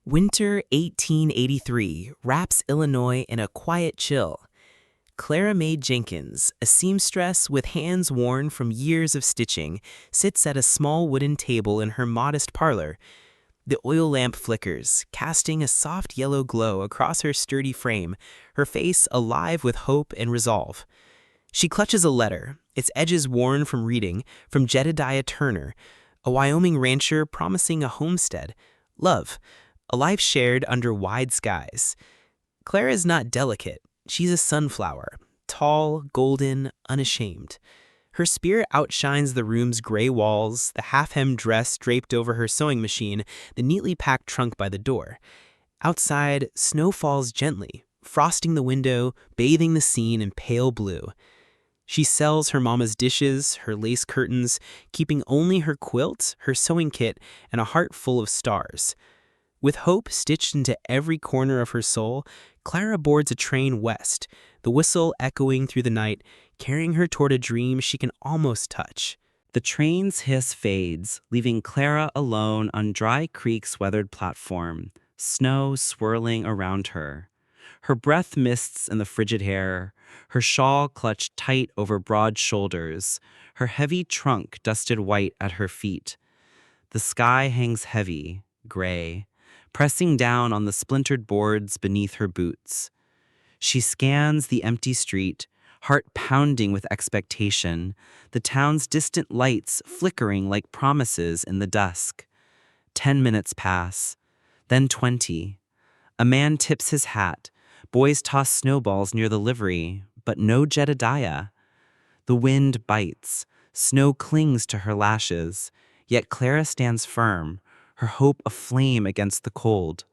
Winter 1883 wraps Illinois in a quiet chill. Clara Mae Jenkins, a seamstress with hands worn from years of stitching, sits at a small wooden table in her modest parlor. The oil lamp flickers, casting a soft yellow glow across her sturdy frame, her face alive with hope and resolve. She clutches a letter, its edges worn from reading, from Jedediah Turner, a Wyoming rancher promising a homestead. Love, a life shared under wide skies. Clara is not delicate. She's a sunflower, tall, golden, unashamed. Her spirit outshines the room's gray walls, the half-hemmed dress draped over her sewing machine, the neatly packed trunk by the door. Outside, snow falls gently, frosting the window, bathing the scene in pale blue. She sells her mama's dishes, her lace curtains, keeping only her quilt, her sewing kit, and a heart full of stars. With hope stitched into every corner of her soul, Clara boards a train west, the whistle echoing through the night, carrying her toward a dream she can almost touch. The train's hiss fades, leaving Clara alone on Dry Creek's weathered platform, snow swirling around her. Her breath mists in the frigid hair, her shawl clutched tight over broad shoulders, her heavy trunk dusted white at her feet. The sky hangs heavy, gray, pressing down on the splintered boards beneath her boots. She scans the empty street, heart pounding with expectation, the town's distant lights flickering like promises in the dusk. 10 minutes pass, then 20. A man tips his hat. Boys toss snowballs near the livery, but no Jedediah. The wind bites. Snow clings to her lashes, yet Clara stands firm, her hope aflame against the cold.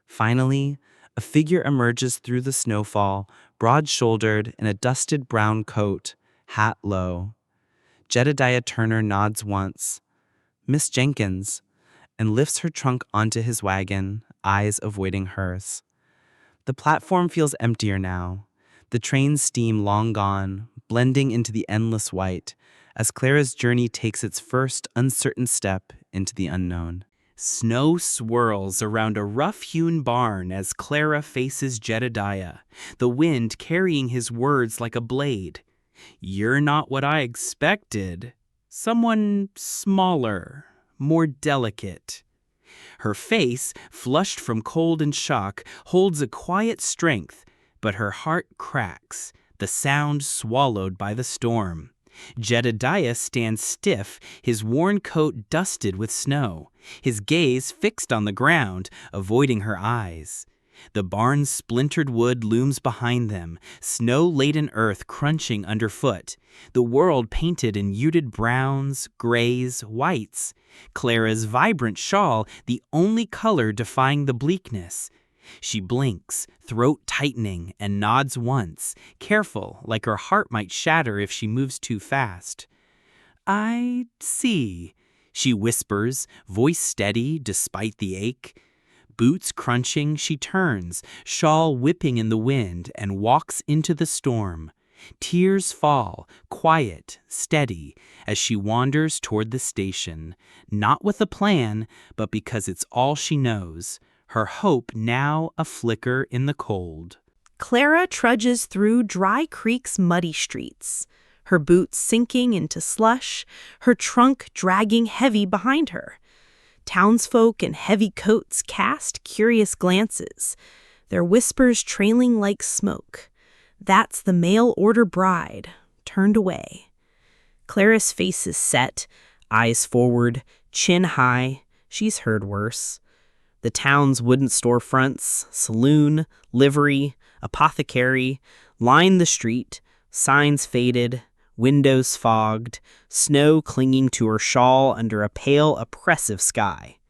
Finally, a figure emerges through the snowfall, broad-shouldered in a dusted brown coat, hat low. Jedediah Turner nods once, "Miss Jenkins," and lifts her trunk onto his wagon, eyes avoiding hers. The platform feels emptier now, the train's steam long gone, blending into the endless white, as Clara's journey takes its first uncertain step into the unknown. Snow swirls around a rough-hewn barn as Clara faces Jedediah, the wind carrying his words like a blade. "You're not what I expected. Someone smaller, more delicate." Her face, flushed from cold and shock, holds a quiet strength, but her heart cracks, the sound swallowed by the storm. Jedediah stands stiff, his worn coat dusted with snow, his gaze fixed on the ground, avoiding her eyes. The barn's splintered wood looms behind them, snow-laden earth crunching underfoot, the world painted in muted browns, grays, whites. Clara's vibrant shawl, the only color defying the bleakness. She blinks, throat tightening, and nods once, careful, like her heart might shatter if she moves too fast. "I see," she whispers, voice steady despite the ache. Boots crunching, she turns, shawl whipping in the wind, and walks into the storm. Tears fall, quiet, steady, as she wanders toward the station, not with a plan, but because it's all she knows. Her hope now a flicker in the cold. Clara trudges through Dry Creek's muddy streets, her boots sinking into slush, her trunk dragging heavy behind her. Townsfolk in heavy coats cast curious glances, their whispers trailing like smoke. That's the mail-order bride, turned away. Clara's face is set, eyes forward, chin high. She's heard worse. The town's wooden storefronts, saloon, livery, apothecary, line the street, signs faded, windows fogged, snow clinging to her shawl under a pale, oppressive sky.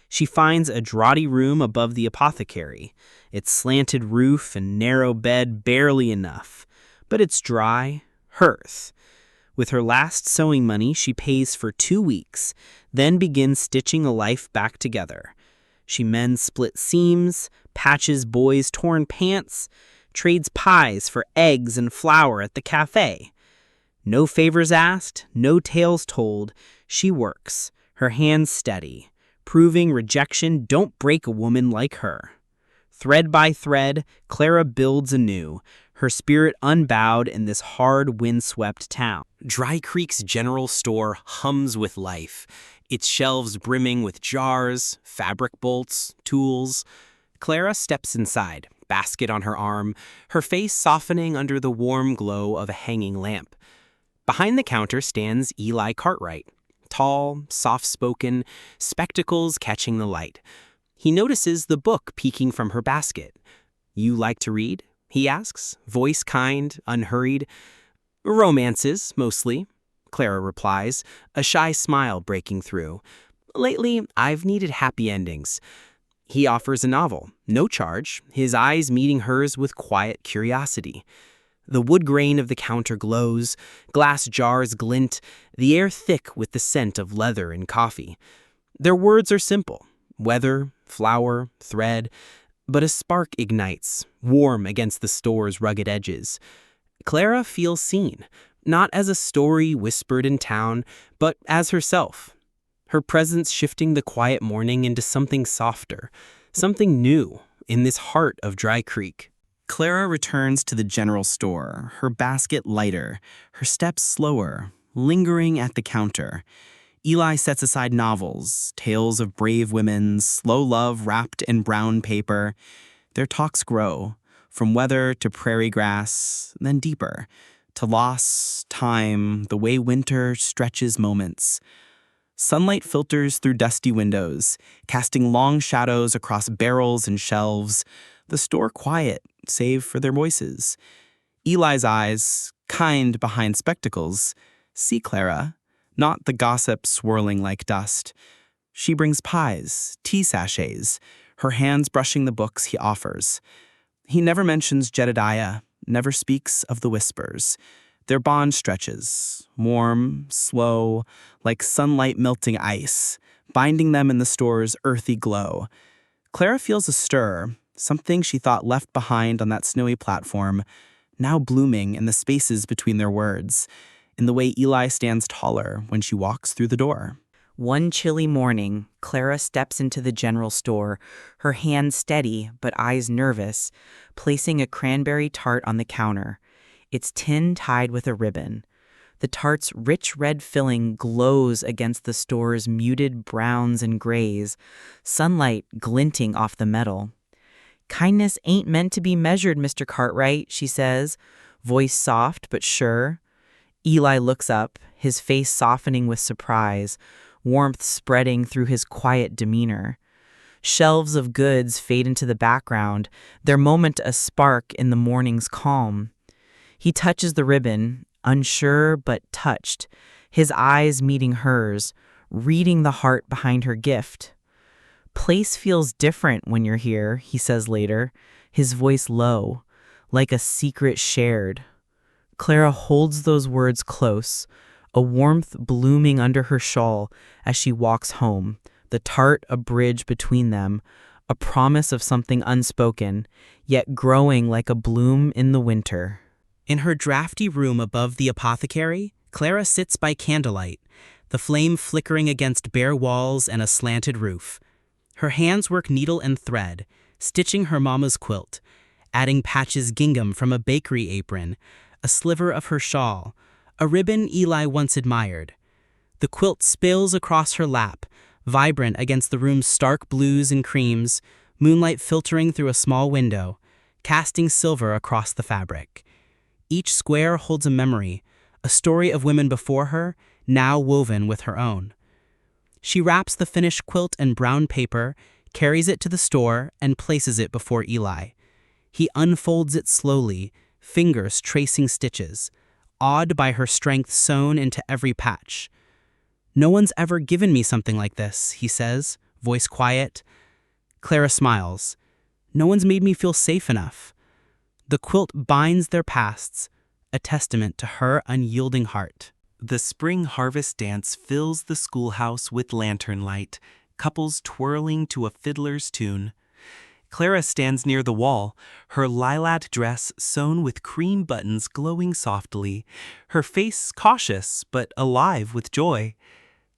She finds a draughty room above the apothecary, its slanted roof and narrow bed barely enough, but it's dry, hearth. With her last sewing money, she pays for 2 weeks, then begins stitching a life back together. She mends split seams, patches boys' torn pants, trades pies for eggs and flour at the cafe. No favors asked, no tales told. She works, her hands steady, proving rejection don't break a woman like her. Thread by thread, Clara builds anew, her spirit unbowed in this hard, windswept town. Dry Creek's general store hums with life, its shelves brimming with jars, fabric bolts, tools. Clara steps inside, basket on her arm, her face softening under the warm glow of a hanging lamp. Behind the counter stands Eli Cartwright, tall, soft-spoken, spectacles catching the light. He notices the book peeking from her basket. "You like to read?" he asks, voice kind, unhurried. "Romances, mostly," Clara replies, a shy smile breaking through. "Lately, I've needed happy endings." He offers a novel, no charge, his eyes meeting hers with quiet curiosity. The wood grain of the counter glows, glass jars glint, the air thick with the scent of leather and coffee. Their words are simple: weather, flower, thread, but a spark ignites, warm against the store's rugged edges. Clara feels seen, not as a story whispered in town, but as herself. Her presence shifting the quiet morning into something softer, something new in this heart of Dry Creek. Clara returns to the general store, her basket lighter, her steps slower, lingering at the counter. Eli sets aside novels, tales of brave women, slow love wrapped in brown paper. Their talks grow, from weather to prairie grass, then deeper, to loss, time, the way winter stretches moments. Sunlight filters through dusty windows, casting long shadows across barrels and shelves, the store quiet, save for their voices. Eli's eyes, kind behind spectacles, see Clara, not the gossip swirling like dust. She brings pies, tea sachets, her hands brushing the books he offers. He never mentions Jedediah, never speaks of the whispers. Their bond stretches, warm, slow, like sunlight melting ice, binding them in the store's earthy glow. Clara feels a stir, something she thought left behind on that snowy platform, now blooming in the spaces between their words, in the way Eli stands taller when she walks through the door. One chilly morning, Clara steps into the general store, her hands steady but eyes nervous, placing a cranberry tart on the counter, its tin tied with a ribbon. The tart's rich red filling glows against the store's muted browns and grays, sunlight glinting off the metal. "Kindness ain't meant to be measured, Mr. Cartwright," she says, voice soft but sure. Eli looks up, his face softening with surprise, warmth spreading through his quiet demeanor. Shelves of goods fade into the background, their moment a spark in the morning's calm. He touches the ribbon, unsure but touched, his eyes meeting hers, reading the heart behind her gift. "Place feels different when you're here," he says later, his voice low, like a secret shared. Clara holds those words close, a warmth blooming under her shawl as she walks home, the tart a bridge between them, a promise of something unspoken, yet growing like a bloom in the winter. In her drafty room above the apothecary, Clara sits by candlelight, the flame flickering against bare walls and a slanted roof. Her hands work needle and thread, stitching her mama's quilt, adding patches gingham from a bakery apron, a sliver of her shawl, a ribbon Eli once admired. The quilt spills across her lap, vibrant against the room's stark blues and creams, moonlight filtering through a small window, casting silver across the fabric. Each square holds a memory, a story of women before her, now woven with her own. She wraps the finished quilt in brown paper, carries it to the store, and places it before Eli. He unfolds it slowly, fingers tracing stitches, awed by her strength sewn into every patch. "No one's ever given me something like this," he says, voice quiet. Clara smiles. "No one's made me feel safe enough." The quilt binds their pasts, a testament to her unyielding heart. The spring harvest dance fills the schoolhouse with lantern light, couples twirling to a fiddler's tune. Clara stands near the wall, her lilac dress sewn with cream buttons glowing softly, her face cautious but alive with joy.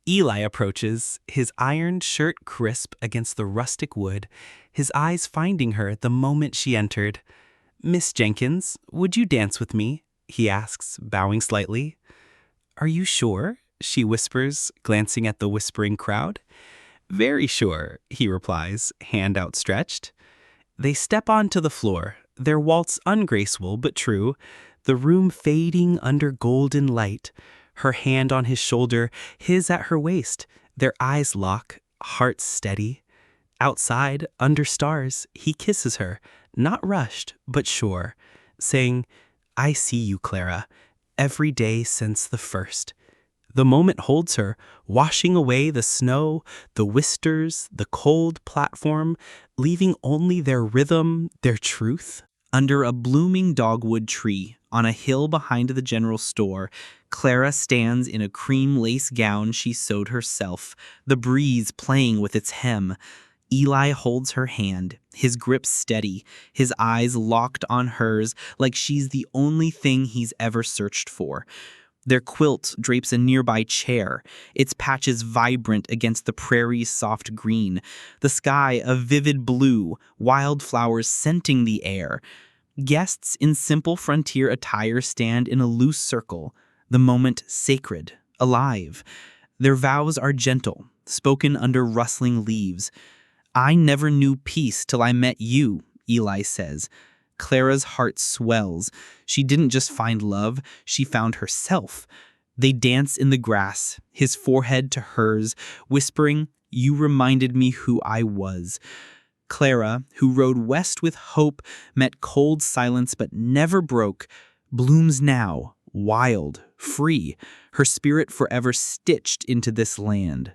Eli approaches, his ironed shirt crisp against the rustic wood, his eyes finding her the moment she entered. "Miss Jenkins, would you dance with me?" he asks, bowing slightly. "Are you sure?" she whispers, glancing at the whispering crowd. "Very sure," he replies, hand outstretched. They step onto the floor, their waltz ungraceful but true, the room fading under golden light, her hand on his shoulder, his at her waist, their eyes lock, hearts steady. Outside, under stars, he kisses her, not rushed, but sure, saying, "I see you, Clara, every day since the first." The moment holds her, washing away the snow, the whisters, the cold platform, leaving only their rhythm, their truth. Under a blooming dogwood tree, on a hill behind the general store, Clara stands in a cream lace gown she sewed herself, the breeze playing with its hem. Eli holds her hand, his grip steady, his eyes locked on hers like she's the only thing he's ever searched for. Their quilt drapes a nearby chair, its patches vibrant against the prairie's soft green, the sky a vivid blue, wildflowers scenting the air. Guests in simple frontier attire stand in a loose circle, the moment sacred, alive. Their vows are gentle, spoken under rustling leaves. "I never knew peace till I met you," Eli says. Clara's heart swells. She didn't just find love, she found herself. They dance in the grass, his forehead to hers, whispering, "You reminded me who I was." Clara, who rode west with hope, met cold silence but never broke, blooms now, wild, free, her spirit forever stitched into this land.